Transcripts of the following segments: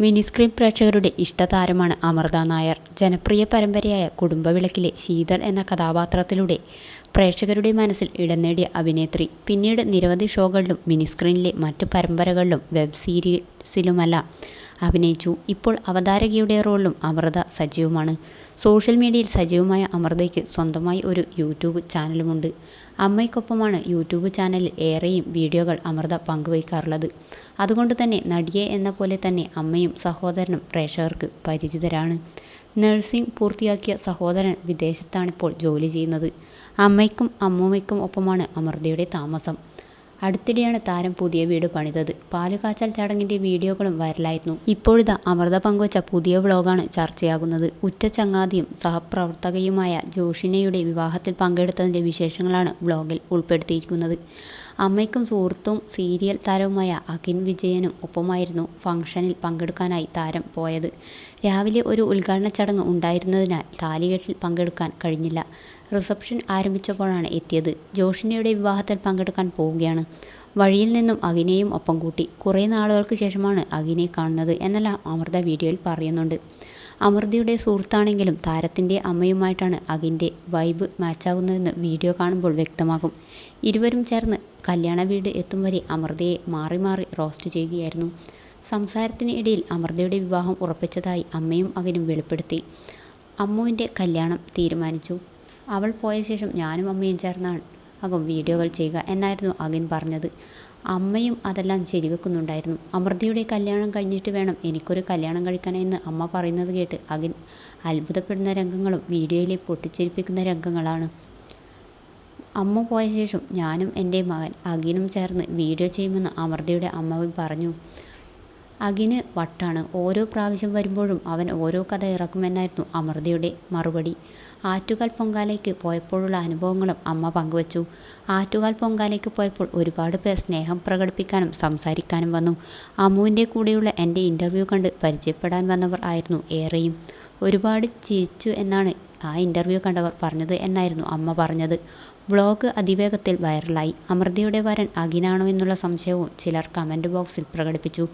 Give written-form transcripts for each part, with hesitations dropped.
Mini screen പ്രേക്ഷകരുടെ ഇഷ്ടതാരമാണ് അമൃത നായർ. ജനപ്രിയ പരമ്പരയായ കുടുംബവിളക്കിലെ ശീതൾ എന്ന കഥാപാത്രത്തിലൂടെ പ്രേക്ഷകരുടെ മനസ്സിൽ ഇടം നേടിയ അഭിനേത്രി. പിന്നീട് നിരവധി ഷോകളിലും മിനി സ്ക്രീനിലെ മറ്റ് പരമ്പരകളിലും വെബ് സീരീസിലുമെല്ലാം അഭിനയിച്ചു. ഇപ്പോൾ അവതാരകയുടെ റോളിലും അമൃത സജീവമാണ്. സോഷ്യൽ മീഡിയയിൽ സജീവമായ അമൃതയ്ക്ക് സ്വന്തമായി ഒരു യൂട്യൂബ് ചാനലുമുണ്ട്. അമ്മയ്ക്കൊപ്പമാണ് യൂട്യൂബ് ചാനലിൽ ഏറെയും വീഡിയോകൾ അമൃത പങ്കുവയ്ക്കാറുള്ളത്. അതുകൊണ്ട് തന്നെ നടിയെ എന്ന പോലെ തന്നെ അമ്മയും സഹോദരനും പ്രേക്ഷകർക്ക് പരിചിതരാണ്. നഴ്സിംഗ് പൂർത്തിയാക്കിയ സഹോദരൻ വിദേശത്താണിപ്പോൾ ജോലി ചെയ്യുന്നത്. അമ്മയ്ക്കും അമ്മൂമ്മയ്ക്കും ഒപ്പമാണ് അമൃതയുടെ താമസം. അടുത്തിടെയാണ് താരം പുതിയ വീട് പണിതത്. പാലുകാച്ചൽ ചടങ്ങിൻ്റെ വീഡിയോകളും വൈറലായിരുന്നു. ഇപ്പോഴിതാ അമൃത പങ്കുവച്ച പുതിയ വ്ളോഗാണ് ചർച്ചയാകുന്നത്. ഉറ്റ ചങ്ങാതിയും സഹപ്രവർത്തകയുമായ ജോഷിനയുടെ വിവാഹത്തിൽ പങ്കെടുത്തതിൻ്റെ വിശേഷങ്ങളാണ് വ്ളോഗിൽ ഉൾപ്പെടുത്തിയിരിക്കുന്നത്. അമ്മയ്ക്കും സുഹൃത്തും സീരിയൽ താരവുമായ അഖിൻ വിജയനും ഒപ്പമായിരുന്നു ഫംഗ്ഷനിൽ പങ്കെടുക്കാനായി താരം പോയത്. രാവിലെ ഒരു ഉദ്ഘാടന ചടങ്ങ് ഉണ്ടായിരുന്നതിനാൽ താലികെട്ടിൽ പങ്കെടുക്കാൻ കഴിഞ്ഞില്ല. റിസപ്ഷൻ ആരംഭിച്ചപ്പോഴാണ് എത്തിയത്. ജോഷിനയുടെ വിവാഹത്തിൽ പങ്കെടുക്കാൻ പോവുകയാണ്. വഴിയിൽ നിന്നും അഖിനെയും ഒപ്പം കൂട്ടി. കുറേ നാളുകൾക്ക് ശേഷമാണ് അഖിനെ കാണുന്നത് എന്നെല്ലാം അമൃത വീഡിയോയിൽ പറയുന്നുണ്ട്. അമൃതയുടെ സുഹൃത്താണെങ്കിലും താരത്തിൻ്റെ അമ്മയുമായിട്ടാണ് അഖിൻ്റെ വൈബ് മാച്ചാകുന്നതെന്ന് വീഡിയോ കാണുമ്പോൾ വ്യക്തമാകും. ഇരുവരും ചേർന്ന് കല്യാണ വീട് എത്തും വരെ അമൃതയെ മാറി മാറി റോസ്റ്റ് ചെയ്യുകയായിരുന്നു. സംസാരത്തിന് ഇടയിൽ അമൃതയുടെ വിവാഹം ഉറപ്പിച്ചതായി അമ്മയും അഖിനും വെളിപ്പെടുത്തി. അമ്മുവിൻ്റെ കല്യാണം തീരുമാനിച്ചു. അവൾ പോയ ശേഷം ഞാനും അമ്മയും ചേർന്നാകും വീഡിയോകൾ ചെയ്യുക എന്നായിരുന്നു അഖിൻ പറഞ്ഞത്. അമ്മയും അതെല്ലാം ശരിവെക്കുന്നുണ്ടായിരുന്നു. അമൃതയുടെ കല്യാണം കഴിഞ്ഞിട്ട് വേണം എനിക്കൊരു കല്യാണം കഴിക്കാൻ എന്ന് അമ്മ പറയുന്നത് കേട്ട് അഖിൻ അത്ഭുതപ്പെടുന്ന രംഗങ്ങളും വീഡിയോയിലെ പൊട്ടിച്ചിരിപ്പിക്കുന്ന രംഗങ്ങളാണ്. അമ്മ പോയ ശേഷം ഞാനും എൻ്റെ മകൻ അഖിനും ചേർന്ന് വീഡിയോ ചെയ്യുമെന്ന് അമൃതയുടെ അമ്മ പറഞ്ഞു. അഖിന് വട്ടാണ്. ഓരോ പ്രാവശ്യം വരുമ്പോഴും അവൻ ഓരോ കഥ ഇറക്കുമെന്നായിരുന്നു അമൃതയുടെ മറുപടി. ആറ്റുകാൽ പൊങ്കാലയ്ക്ക് പോയപ്പോഴുള്ള അനുഭവങ്ങളും അമ്മ പങ്കുവച്ചു. ആറ്റുകാൽ പൊങ്കാലയ്ക്ക് പോയപ്പോൾ ഒരുപാട് പേർ സ്നേഹം പ്രകടിപ്പിക്കാനും സംസാരിക്കാനും വന്നു. അമ്മുവിൻ്റെ കൂടെയുള്ള എൻ്റെ ഇൻ്റർവ്യൂ കണ്ട് പരിചയപ്പെടാൻ വന്നവർ ആയിരുന്നു ഏറെയും. ഒരുപാട് ചിരിച്ചു എന്നാണ് ആ ഇൻ്റർവ്യൂ കണ്ടവർ പറഞ്ഞത് എന്നായിരുന്നു അമ്മ പറഞ്ഞത്. വ്ളോഗ് അതിവേഗത്തിൽ വൈറലായി. അമൃതയുടെ വരൻ അഖിനാണോ എന്നുള്ള സംശയവും ചിലർ കമൻറ്റ് ബോക്സിൽ പ്രകടിപ്പിച്ചു.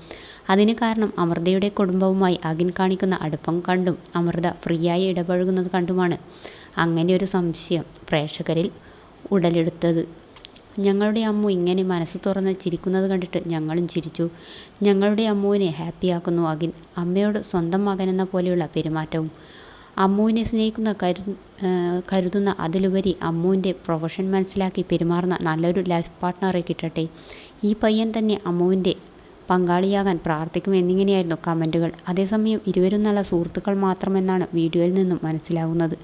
അതിന് കാരണം അമൃതയുടെ കുടുംബവുമായി അഖിൻ കാണിക്കുന്ന അടുപ്പം കണ്ടും അമൃത ഫ്രീയായി ഇടപഴകുന്നത് കണ്ടുമാണ് അങ്ങനെയൊരു സംശയം പ്രേക്ഷകരിൽ ഉടലെടുത്തത്. ഞങ്ങളുടെ അമ്മു ഇങ്ങനെ മനസ്സ് തുറന്ന് ചിരിക്കുന്നത് കണ്ടിട്ട് ഞങ്ങളും ചിരിച്ചു. ഞങ്ങളുടെ അമ്മുവിനെ ഹാപ്പിയാക്കുന്നു അഖിൻ. അമ്മയോട് സ്വന്തം മകനെന്ന പോലെയുള്ള പെരുമാറ്റവും. അമ്മുവിനെ സ്നേഹിക്കുന്ന കരുതുന്ന അതിലുപരി അമ്മുവിൻ്റെ പ്രൊഫഷൻ മനസ്സിലാക്കി പെരുമാറുന്ന നല്ലൊരു ലൈഫ് പാർട്ട്ണറെ കിട്ടട്ടെ. ഈ പയ്യൻ തന്നെ അമ്മുവിൻ്റെ പങ്കാളിയാകാൻ പ്രാർത്ഥിക്കും എന്നിങ്ങനെയായിരുന്നു കമൻറ്റുകൾ. അതേസമയം ഇരുവരും നല്ല സുഹൃത്തുക്കൾ മാത്രമെന്നാണ് വീഡിയോയിൽ നിന്നും മനസ്സിലാകുന്നത്.